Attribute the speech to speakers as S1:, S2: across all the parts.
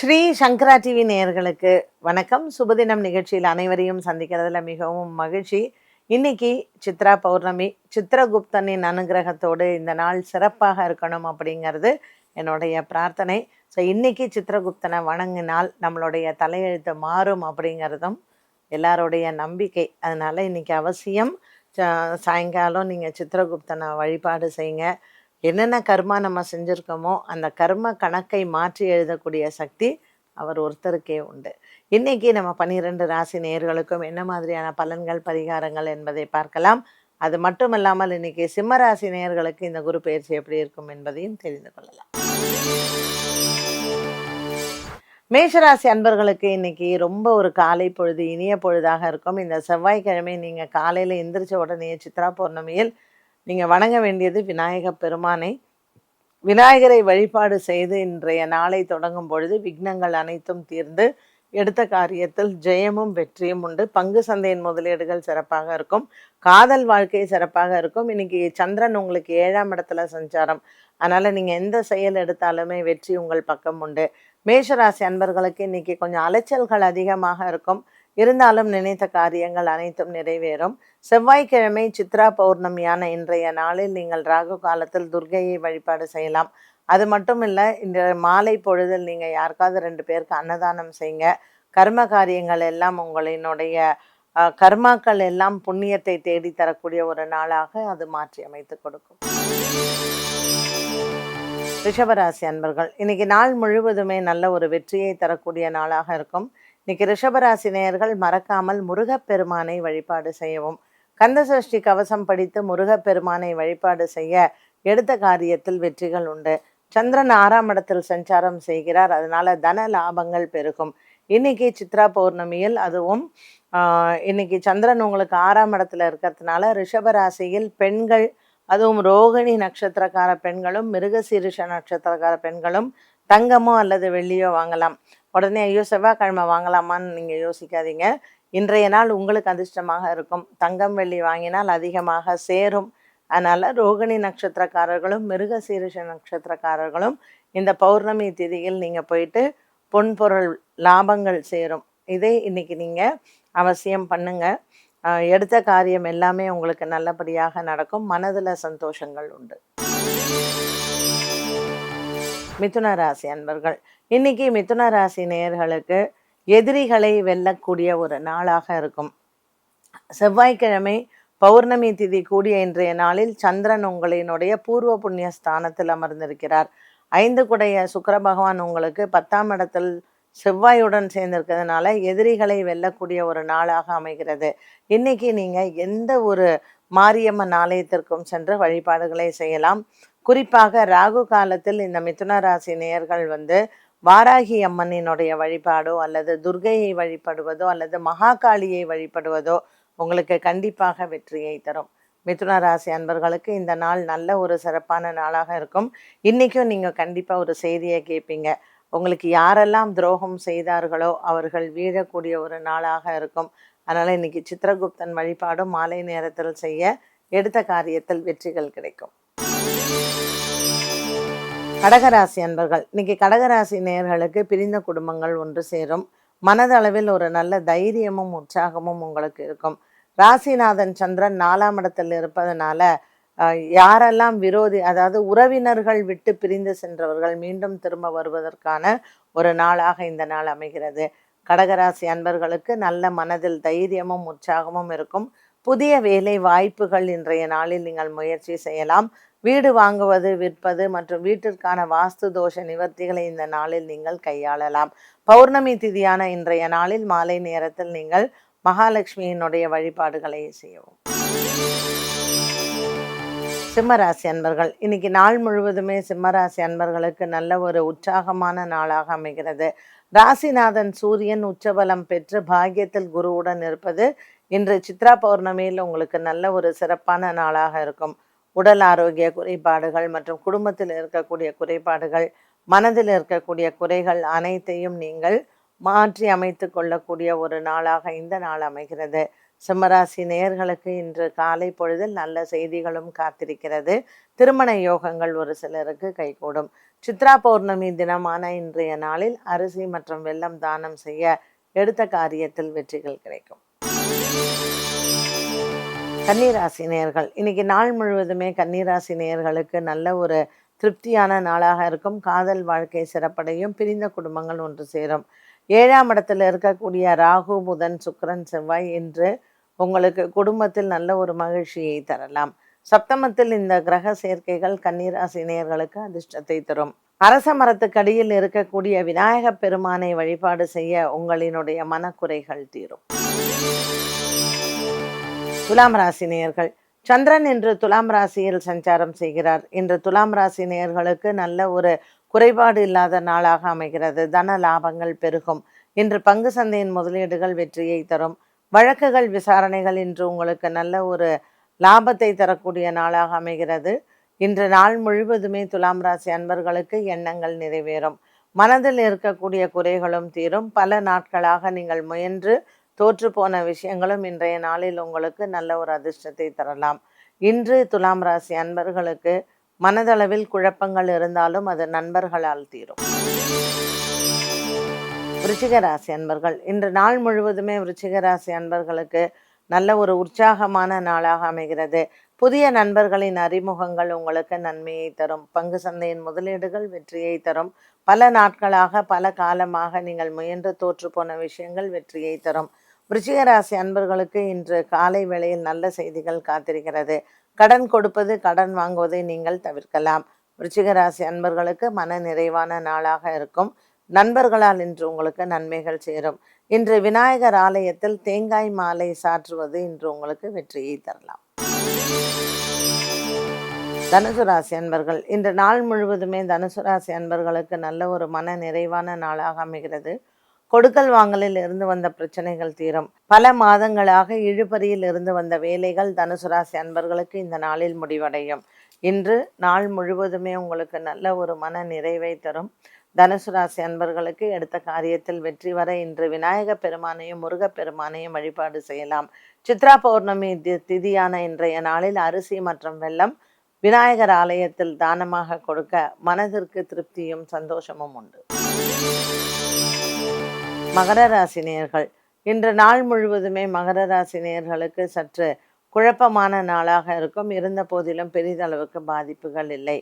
S1: ஸ்ரீ சங்கரா TV நேயர்களுக்கு வணக்கம். சுபதினம் நிகழ்ச்சியில் அனைவரையும் சந்திக்கிறதுல மிகவும் மகிழ்ச்சி. இன்னைக்கு சித்ரா பௌர்ணமி. சித்திரகுப்தனின் அனுகிரகத்தோடு இந்த நாள் சிறப்பாக இருக்கணும் அப்படிங்கிறது என்னுடைய பிரார்த்தனை. ஸோ இன்னைக்கு சித்திரகுப்தனை வணங்கினால் நம்மளுடைய தலையெழுத்து மாறும் அப்படிங்கிறதும் எல்லாருடைய நம்பிக்கை. அதனால இன்னைக்கு அவசியம் சாயங்காலம் நீங்கள் சித்திரகுப்தனை வழிபாடு செய்யுங்க. என்னென்ன கர்மா நம்ம செஞ்சுருக்கோமோ அந்த கர்ம கணக்கை மாற்றி எழுதக்கூடிய சக்தி அவர் ஒருத்தருக்கே உண்டு. இன்னைக்கு நம்ம 12 ராசி நேயர்களுக்கும் என்ன மாதிரியான பலன்கள் பரிகாரங்கள் என்பதை பார்க்கலாம். அது மட்டும் இல்லாமல் இன்னைக்கு சிம்ம ராசி நேயர்களுக்கு இந்த குரு பயிற்சி எப்படி இருக்கும் என்பதையும் தெரிந்து கொள்ளலாம். மேஷராசி அன்பர்களுக்கு இன்னைக்கு ரொம்ப ஒரு காலை பொழுது இனிய பொழுதாக இருக்கும். இந்த செவ்வாய்க்கிழமை நீங்கள் காலையில் எந்திரிச்ச உடனே சித்ரா பௌர்ணமியில் நீங்கள் வணங்க வேண்டியது விநாயக பெருமானை. விநாயகரை வழிபாடு செய்து இன்றைய நாளை தொடங்கும் பொழுது விக்னங்கள் அனைத்தும் தீர்ந்து எடுத்த காரியத்தில் ஜெயமும் வெற்றியும் உண்டு. பங்கு சந்தையின் முதலீடுகள் சிறப்பாக இருக்கும். காதல் வாழ்க்கை சிறப்பாக இருக்கும். இன்னைக்கு சந்திரன் உங்களுக்கு 7ஆம் இடத்துல சஞ்சாரம். அதனால் நீங்கள் எந்த செயல் எடுத்தாலுமே வெற்றி உங்கள் பக்கம் உண்டு. மேஷராசி அன்பர்களுக்கு இன்னைக்கு கொஞ்சம் அலைச்சல்கள் அதிகமாக இருக்கும். இருந்தாலும் நினைத்த காரியங்கள் அனைத்தும் நிறைவேறும். செவ்வாய்க்கிழமை சித்ரா பௌர்ணமியான இன்றைய நாளில் நீங்கள் ராகு காலத்தில் துர்க்கையை வழிபாடு செய்யலாம். அது மட்டும் இல்லை, இந்த மாலை பொழுதில் நீங்கள் யாருக்காவது 2 பேருக்கு அன்னதானம் செய்யுங்க. கர்ம காரியங்கள் எல்லாம் உங்களினுடைய கர்மாக்கள் எல்லாம் புண்ணியத்தை தேடி தரக்கூடிய ஒரு நாளாக அது மாற்றி அமைத்து கொடுக்கும். ரிஷபராசி அன்பர்கள் இன்னைக்கு நாள் முழுவதுமே நல்ல ஒரு வெற்றியை தரக்கூடிய நாளாக இருக்கும். இன்னைக்கு ரிஷபராசி நேயர்கள் மறக்காமல் முருகப்பெருமானை வழிபாடு செய்யவும். கந்தசஷ்டி கவசம் படித்து முருகப்பெருமானை வழிபாடு செய்ய எடுத்த காரியத்தில் வெற்றிகள் உண்டு. சந்திரன் 6ஆம் இடத்தில் சஞ்சாரம் செய்கிறார். அதனால தன லாபங்கள் பெருகும். இன்னைக்கு சித்ரா பௌர்ணமியில் அதுவும் இன்னைக்கு சந்திரன் உங்களுக்கு 6ஆம் இடத்துல இருக்கிறதுனால ரிஷபராசியில் பெண்கள், அதுவும் ரோகிணி நட்சத்திரக்கார பெண்களும் மிருகசீரிஷ நட்சத்திரக்கார பெண்களும் தங்கமோ அல்லது வெள்ளியோ வாங்கலாம். உடனே ஐயோ செவ்வாய்க்கிழமை வாங்கலாமான்னு நீங்கள் யோசிக்காதீங்க. இன்றைய நாள் உங்களுக்கு அதிர்ஷ்டமாக இருக்கும். தங்கம் வெள்ளி வாங்கினால் அதிகமாக சேரும். அதனால் ரோகிணி நட்சத்திரக்காரர்களும் மிருகசீரிஷ நட்சத்திரக்காரர்களும் இந்த பௌர்ணமி திதியில் நீங்கள் போயிட்டு பொன்பொருள் லாபங்கள் சேரும். இதை இன்னைக்கு நீங்கள் அவசியம் பண்ணுங்கள். எடுத்த காரியம் எல்லாமே உங்களுக்கு நல்லபடியாக நடக்கும். மனதில் சந்தோஷங்கள் உண்டு. மிதுன ராசி அன்பர்கள் இன்னைக்கு மிதுன ராசி நேயர்களுக்கு எதிரிகளை வெல்லக்கூடிய ஒரு நாளாக இருக்கும். செவ்வாய்க்கிழமை பௌர்ணமி திதி கூடிய இன்றைய நாளில் சந்திரன் உங்களினுடைய பூர்வ புண்ணிய ஸ்தானத்தில் அமர்ந்திருக்கிறார். 5 குடைய சுக்கிர பகவான் உங்களுக்கு 10ஆம் இடத்தில் செவ்வாயுடன் சேர்ந்திருக்கிறதுனால எதிரிகளை வெல்லக்கூடிய ஒரு நாளாக அமைகிறது. இன்னைக்கு நீங்கள் எந்த ஒரு மாரியம்மன் ஆலயத்திற்கும் சென்று வழிபாடுகளை செய்யலாம். குறிப்பாக ராகு காலத்தில் இந்த மிதுன ராசி நேயர்கள் வாராகி அம்மனினுடைய வழிபாடோ அல்லது துர்க்கையை வழிபடுவதோ அல்லது மகாகாளியை வழிபடுவதோ உங்களுக்கு கண்டிப்பாக வெற்றியை தரும். மிதுன ராசி அன்பர்களுக்கு இந்த நாள் நல்ல ஒரு சிறப்பான நாளாக இருக்கும். இன்றைக்கும் நீங்கள் கண்டிப்பாக ஒரு செய்தியை கேட்பீங்க. உங்களுக்கு யாரெல்லாம் துரோகம் செய்தார்களோ அவர்கள் வீழக்கூடிய ஒரு நாளாக இருக்கும். அதனால் இன்னைக்கு சித்திரகுப்தன் வழிபாடும் மாலை நேரத்தில் செய்ய எடுத்த காரியத்தில் வெற்றிகள் கிடைக்கும். கடகராசி அன்பர்கள் இன்னைக்கு கடகராசி நேயர்களுக்கு பிரிந்த குடும்பங்கள் ஒன்று சேரும். மனதளவில் ஒரு நல்ல தைரியமும் உற்சாகமும் உங்களுக்கு இருக்கும். ராசிநாதன் சந்திரன் 4ஆம் இடத்தில் இருப்பதனால யாரெல்லாம் விரோதி, அதாவது உறவினர்கள் விட்டு பிரிந்து சென்றவர்கள் மீண்டும் திரும்ப வருவதற்கான ஒரு நாளாக இந்த நாள் அமைகிறது. கடகராசி அன்பர்களுக்கு நல்ல மனதில் தைரியமும் உற்சாகமும் இருக்கும். புதிய வேலை வாய்ப்புகள் இன்றைய நாளில் நீங்கள் முயற்சி செய்யலாம். வீடு வாங்குவது, விற்பது மற்றும் வீட்டிற்கான வாஸ்து தோஷ நிவர்த்திகளை இந்த நாளில் நீங்கள் கையாளலாம். பௌர்ணமி திதியான இன்றைய நாளில் மாலை நேரத்தில் நீங்கள் மகாலட்சுமியினுடைய வழிபாடுகளை செய்யவும். சிம்மராசி அன்பர்கள் இன்னைக்கு நாள் முழுவதுமே சிம்மராசி அன்பர்களுக்கு நல்ல ஒரு உற்சாகமான நாளாக அமைகிறது. ராசிநாதன் சூரியன் உச்சபலம் பெற்று பாக்கியத்தில் குருவுடன் இருப்பது இன்று சித்ரா பௌர்ணமியில் உங்களுக்கு நல்ல ஒரு சிறப்பான நாளாக இருக்கும். உடல் ஆரோக்கிய குறைபாடுகள் மற்றும் குடும்பத்தில் இருக்கக்கூடிய குறைபாடுகள், மனதில் இருக்கக்கூடிய குறைகள் அனைத்தையும் நீங்கள் மாற்றி அமைத்து கொள்ளக்கூடிய ஒரு நாளாக இந்த நாள் அமைகிறது. சிம்மராசி நேயர்களுக்கு இன்று காலை பொழுதில் நல்ல செய்திகளும் காத்திருக்கிறது. திருமண யோகங்கள் ஒரு சிலருக்கு கைகூடும். சித்ரா பௌர்ணமி தினமான இன்றைய நாளில் அரிசி மற்றும் வெல்லம் தானம் செய்ய எடுத்த காரியத்தில் வெற்றிகள் கிடைக்கும். கன்னிராசி நேயர்கள், இன்னைக்கு நாள் முழுவதுமே கன்னிராசி நேயர்களுக்கு நல்ல ஒரு திருப்தியான நாளாக இருக்கும். காதல் வாழ்க்கை சிறப்படையும். பிரிந்த குடும்பங்கள் ஒன்று சேரும். 7ஆம் இடத்தில் இருக்கக்கூடிய ராகு, புதன், சுக்கிரன், செவ்வாய் இன்று உங்களுக்கு குடும்பத்தில் நல்ல ஒரு மகிழ்ச்சியை தரலாம். சப்தமத்தில் இந்த கிரக சேர்க்கைகள் கன்னிராசி நேயர்களுக்கு அதிர்ஷ்டத்தை தரும். அரச மரத்துக்கடியில் இருக்கக்கூடிய விநாயக பெருமானை வழிபாடு செய்ய உங்களினுடைய மனக்குறைகள் தீரும். துலாம் ராசி நேயர்கள், சந்திரன் இன்று துலாம் ராசியில் சஞ்சாரம் செய்கிறார். இன்று துலாம் ராசி நேயர்களுக்கு நல்ல ஒரு குறைபாடு இல்லாத நாளாக அமைகிறது. தன லாபங்கள் பெருகும். இன்று பங்கு சந்தையின் முதலீடுகள் வெற்றியை தரும். வழக்குகள் விசாரணைகள் இன்று உங்களுக்கு நல்ல ஒரு லாபத்தை தரக்கூடிய நாளாக அமைகிறது. இன்று நாள் முழுவதுமே துலாம் ராசி அன்பர்களுக்கு எண்ணங்கள் நிறைவேறும். மனதில் இருக்கக்கூடிய குறைகளும் தீரும். பல நாட்களாக நீங்கள் முயன்று தோற்று போன விஷயங்களும் இன்றைய நாளில் உங்களுக்கு நல்ல ஒரு அதிர்ஷ்டத்தை தரலாம். இன்று துலாம் ராசி அன்பர்களுக்கு மனதளவில் குழப்பங்கள் இருந்தாலும் அது நண்பர்களால் தீரும். விருச்சிக ராசி அன்பர்கள், இன்று நாள் முழுவதுமே விருச்சிக ராசி அன்பர்களுக்கு நல்ல ஒரு உற்சாகமான நாளாக அமைகிறது. புதிய நண்பர்களின் அறிமுகங்கள் உங்களுக்கு நன்மையை தரும். பங்கு சந்தையின் முதலீடுகள் வெற்றியை தரும். பல நாட்களாக பல காலமாக நீங்கள் முயன்று தோற்று போன விஷயங்கள் வெற்றியை தரும். விருச்சிக ராசி அன்பர்களுக்கு இன்று காலை வேளையில் நல்ல செய்திகள் காத்திருக்கிறது. கடன் கொடுப்பது, கடன் வாங்குவதை நீங்கள் தவிர்க்கலாம். விருச்சிக ராசி அன்பர்களுக்கு மன நிறைவான நாளாக இருக்கும். நண்பர்களால் இன்று உங்களுக்கு நன்மைகள் சேரும். இன்று விநாயகர் ஆலயத்தில் தேங்காய் மாலை சாற்றுவது இன்று உங்களுக்கு வெற்றியை தரலாம். தனுசு ராசி அன்பர்கள், இன்று நாள் முழுவதுமே தனுசு ராசி அன்பர்களுக்கு நல்ல ஒரு மன நிறைவான நாளாக அமைகிறது. கொடுக்கல் வாங்கலில் இருந்து வந்த பிரச்சனைகள் தீரும். பல மாதங்களாக இழுபறியில் இருந்து வந்த வேலைகள் தனுசு ராசி அன்பர்களுக்கு இந்த நாளில் முடிவடையும். இன்று நாள் முழுவதுமே உங்களுக்கு நல்ல ஒரு மன நிறைவை தரும். தனுசு ராசி அன்பர்களுக்கு எடுத்த காரியத்தில் வெற்றி வர இன்று விநாயக பெருமானையும் முருகப்பெருமானையும் வழிபாடு செய்யலாம். சித்ரா பௌர்ணமி திதியான இன்றைய நாளில் அரிசி மற்றும் வெல்லம் விநாயகர் ஆலயத்தில் தானமாக கொடுக்க மனதிற்கு திருப்தியும் சந்தோஷமும் உண்டு. மகர ராசி நேயர்கள், இன்று நாள் முழுவதுமே மகர ராசி நேயர்களுக்கு சற்று குழப்பமான நாளாக இருக்கும். இருந்த போதிலும் பெரிதளவுக்கு பாதிப்புகள் இல்லை.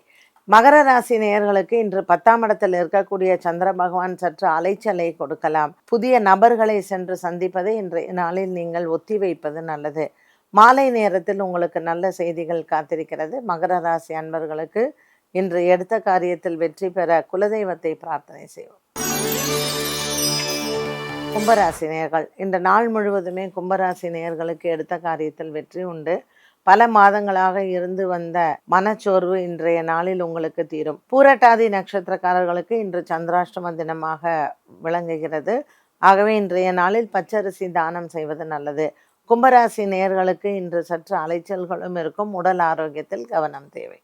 S1: மகர ராசி நேயர்களுக்கு இன்று 10ஆம் இடத்தில் இருக்கக்கூடிய சந்திர பகவான் சற்று அலைச்சலை கொடுக்கலாம். புதிய நபர்களை சென்று சந்திப்பதை இன்றைய நாளில் நீங்கள் ஒத்தி வைப்பது நல்லது. மாலை நேரத்தில் உங்களுக்கு நல்ல செய்திகள் காத்திருக்கிறது. மகர ராசி அன்பர்களுக்கு இன்று எடுத்த காரியத்தில் வெற்றி பெற குலதெய்வத்தை பிரார்த்தனை செய்வோம். கும்பராசி நேயர்கள், இந்த நாள் முழுவதுமே கும்பராசி நேயர்களுக்கு எடுத்த காரியத்தில் வெற்றி உண்டு. பல மாதங்களாக இருந்து வந்த மனச்சோர்வு இன்றைய நாளில் உங்களுக்கு தீரும். பூரட்டாதி நட்சத்திரக்காரர்களுக்கு இன்று சந்திராஷ்டம தினமாக விளங்குகிறது. ஆகவே இன்றைய நாளில் பச்சரிசி தானம் செய்வது நல்லது. கும்பராசி நேயர்களுக்கு இன்று சற்று அலைச்சல்களும் இருக்கும். உடல் ஆரோக்கியத்தில் கவனம் தேவை.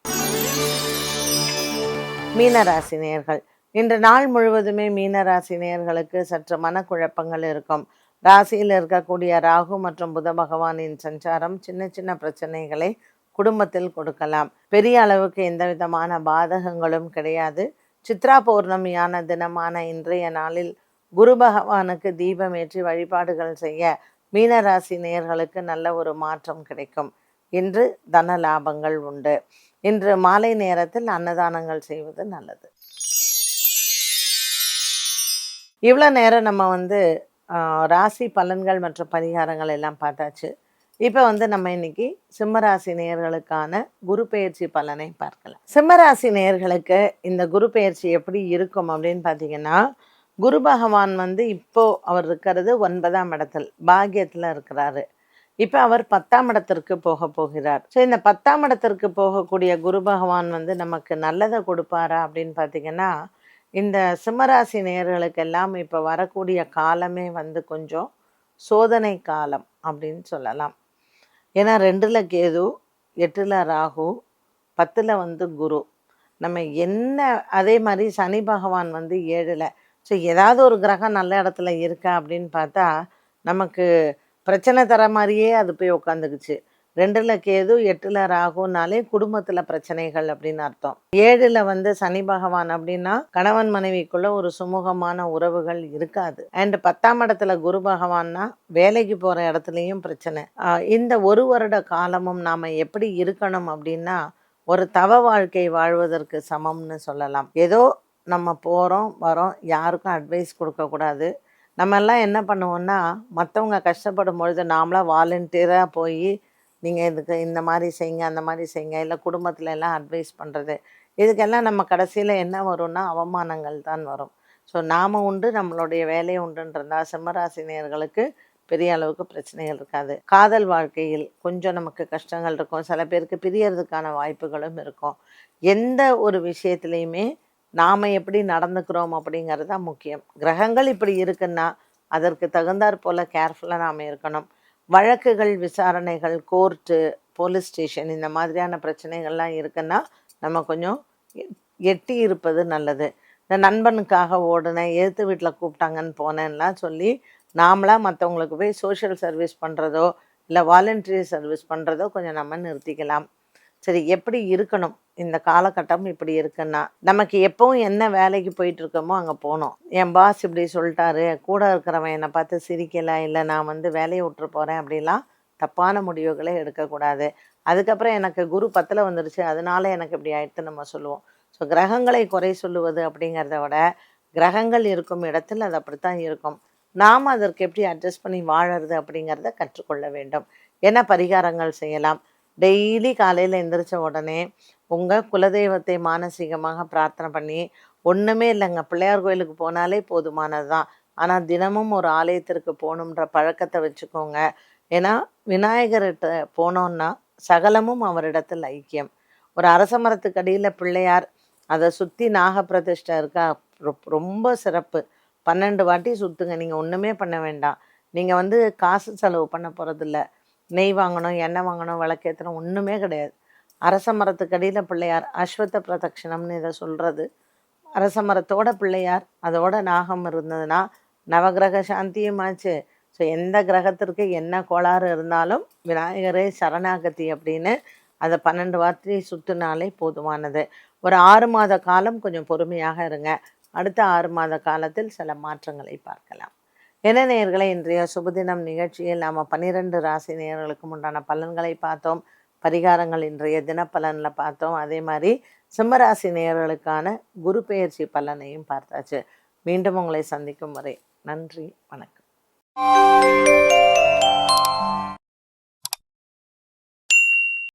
S1: மீனராசி நேயர்கள், இன்று நாள் முழுவதுமே மீனராசி நேயர்களுக்கு சற்று மனக்குழப்பங்கள் இருக்கும். ராசியில் இருக்கக்கூடிய ராகு மற்றும் புத பகவானின் சஞ்சாரம் சின்ன சின்ன பிரச்சனைகளை குடும்பத்தில் கொடுக்கலாம். பெரிய அளவுக்கு எந்த விதமான பாதகங்களும் கிடையாது. சித்ரா பௌர்ணமியான தினமான இன்றைய நாளில் குரு பகவானுக்கு தீபமேற்றி வழிபாடுகள் செய்ய மீனராசி நேயர்களுக்கு நல்ல ஒரு மாற்றம் கிடைக்கும். இன்று தன லாபங்கள் உண்டு. இன்று மாலை நேரத்தில் அன்னதானங்கள் செய்வது நல்லது. இவ்வளோ நேரம் நம்ம ராசி பலன்கள் மற்றும் பரிகாரங்கள் எல்லாம் பார்த்தாச்சு. இப்போ நம்ம இன்னைக்கு சிம்மராசி நேயர்களுக்கான குரு பெயர்ச்சி பலனை பார்க்கலாம். சிம்மராசி நேயர்களுக்கு இந்த குரு பெயர்ச்சி எப்படி இருக்கும் அப்படின்னு பார்த்தீங்கன்னா, குரு பகவான் இப்போ அவர் இருக்கிறது 9ஆம் இடத்தில் பாக்கியத்தில் இருக்கிறாரு. இப்போ அவர் 10ஆம் இடத்திற்கு போகிறார். ஸோ இந்த 10ஆம் இடத்திற்கு போகக்கூடிய குரு பகவான் நமக்கு நல்லதை கொடுப்பாரா அப்படின்னு பார்த்தீங்கன்னா, இந்த சிம்மராசி நேயர்களுக்கெல்லாம் இப்போ வரக்கூடிய காலமே கொஞ்சம் சோதனை காலம் அப்படின்னு சொல்லலாம். ஏன்னா 2ல் கேது, 8ல் ராகு, 10ல் குரு. நம்ம என்ன அதே மாதிரி சனி பகவான் 7ல். ஸோ ஏதாவது ஒரு கிரகம் நல்ல இடத்துல இருக்கா அப்படின்னு பார்த்தா நமக்கு பிரச்சனை தர மாதிரியே அது போய் உட்காந்துக்குச்சு. 2ல் கேது 8ல் ராகுனாலே குடும்பத்துல பிரச்சனைகள் அப்படின்னு அர்த்தம். 7ல் வந்து சனி பகவான் அப்படின்னா கணவன் மனைவிக்குள்ள ஒரு சுமூகமான உறவுகள் இருக்காது. அண்ட் 10ஆம் இடத்துல குரு பகவான்னா வேலைக்கு போற இடத்துலயும் பிரச்சனை. இந்த 1 வருட காலமும் நாம எப்படி இருக்கணும் அப்படின்னா ஒரு தவ வாழ்க்கை வாழ்வதற்கு சமம்னு சொல்லலாம். ஏதோ நம்ம போறோம் வரோம், யாருக்கும் அட்வைஸ் கொடுக்கக்கூடாது. நம்ம எல்லாம் என்ன பண்ணுவோம்னா மற்றவங்க கஷ்டப்படும் பொழுது நாமளாக வாலண்டியராக போய் நீங்கள் இதுக்கு இந்த மாதிரி செய்யுங்க அந்த மாதிரி செய்யுங்க, இல்லை குடும்பத்தில் எல்லாம் அட்வைஸ் பண்ணுறது, இதுக்கெல்லாம் நம்ம கடைசியில் என்ன வரும்னா அவமானங்கள் தான் வரும். ஸோ நாம் உண்டு நம்மளுடைய வேலை உண்டுன்றதா சிம்மராசினியர்களுக்கு பெரிய அளவுக்கு பிரச்சனைகள் இருக்காது. காதல் வாழ்க்கையில் கொஞ்சம் நமக்கு கஷ்டங்கள் இருக்கும், சில பேருக்கு பிரியறதுக்கான வாய்ப்புகளும் இருக்கும். எந்த ஒரு விஷயத்துலையுமே நாம் எப்படி நடந்துக்கிறோம் அப்படிங்கிறது தான் முக்கியம். கிரகங்கள் இப்படி இருக்குன்னா அதற்கு தகுந்தாற் போல் கேர்ஃபுல்லாக நாம் இருக்கணும். வழக்குகள் விசாரணைகள் கோர்ட்டு போலீஸ் ஸ்டேஷன் இந்த மாதிரியான பிரச்சனைகள்லாம் இருக்குன்னா நம்ம கொஞ்சம் எட்டி இருப்பது நல்லது. இந்த நண்பனுக்காக ஓடுனேன், எதிர்த்து வீட்டில் கூப்பிட்டாங்கன்னு போனேன்லாம் சொல்லி நாமளாக மற்றவங்களுக்கு போய் சோஷியல் சர்வீஸ் பண்ணுறதோ இல்லை வாலண்டரி சர்வீஸ் பண்ணுறதோ கொஞ்சம் நம்ம நிறுத்திக்கலாம். சரி, எப்படி இருக்கணும் இந்த காலகட்டம் இப்படி இருக்குன்னா நமக்கு எப்பவும் என்ன வேலைக்கு போயிட்டு இருக்கோமோ அங்கே போனோம். என் பாஸ் இப்படி சொல்லிட்டாரு, கூட இருக்கிறவன் என்னை பார்த்து சிரிக்கலை, இல்லை நான் வந்து வேலையை விட்டுரு போகிறேன், அப்படிலாம் தப்பான முடிவுகளை எடுக்கக்கூடாது. அதுக்கப்புறம் எனக்கு குரு 10ல் வந்துடுச்சு அதனால எனக்கு இப்படி ஆயிடுத்து நம்ம சொல்லுவோம். ஸோ கிரகங்களை குறை சொல்லுவது அப்படிங்கிறத விட கிரகங்கள் இருக்கும் இடத்தில் அது அப்படித்தான் இருக்கும். நாம் அதற்கு எப்படி அட்ஜஸ்ட் பண்ணி வாழறது அப்படிங்கிறத கற்றுக்கொள்ள வேண்டும். என்ன பரிகாரங்கள் செய்யலாம்? டெய்லி காலையில் எந்திரிச்ச உடனே உங்கள் குலதெய்வத்தை மானசீகமாக பிரார்த்தனை பண்ணி, ஒன்றுமே இல்லைங்க, பிள்ளையார் கோயிலுக்கு போனாலே போதுமானது தான். ஆனால் தினமும் ஒரு ஆலயத்திற்கு போகணுன்ற பழக்கத்தை வச்சுக்கோங்க. ஏன்னா விநாயகர்கிட்ட போனோன்னா சகலமும் அவரிடத்தில் ஐக்கியம். ஒரு அரச மரத்துக்கடியில் பிள்ளையார், அதை சுற்றி நாகப்பிரதிஷ்டை இருக்கா, ரொம்ப சிறப்பு. 12 வாட்டி சுற்றுங்க, நீங்கள் ஒன்றுமே பண்ண வேண்டாம். நீங்கள் வந்து காசு செலவு பண்ண போகிறதில்ல, நெய் வாங்கணும், எண்ணெய் வாங்கணும், விளக்கேற்றணும், ஒன்றுமே கிடையாது. அரச மரத்துக்கடியில் பிள்ளையார், அஸ்வத்த பிரதட்சணம்னு இதை சொல்கிறது. அரச மரத்தோட பிள்ளையார், அதோட நாகம் இருந்ததுன்னா நவகிரக சாந்தியும் ஆச்சு. ஸோ எந்த கிரகத்திற்கு என்ன கோளாறு இருந்தாலும் விநாயகரே சரணாகதி அப்படின்னு அதை 12 வாட்டி சுற்றினாலே போதுமானது. ஒரு 6 மாத காலம் கொஞ்சம் பொறுமையாக இருங்க. அடுத்த 6 மாத காலத்தில் சில மாற்றங்களை பார்க்கலாம். என்ன நேயர்களே, இன்றைய சுபதினம் நிகழ்ச்சியில் நாம் 12 ராசி நேயர்களுக்கும் உண்டான பலன்களை பார்த்தோம். பரிகாரங்கள் இன்றைய தினப்பலனில் பார்த்தோம். அதே மாதிரி சிம்மராசி நேயர்களுக்கான குரு பெயர்ச்சி பலனையும் பார்த்தாச்சு. மீண்டும் உங்களை சந்திக்கும் வரை நன்றி, வணக்கம்.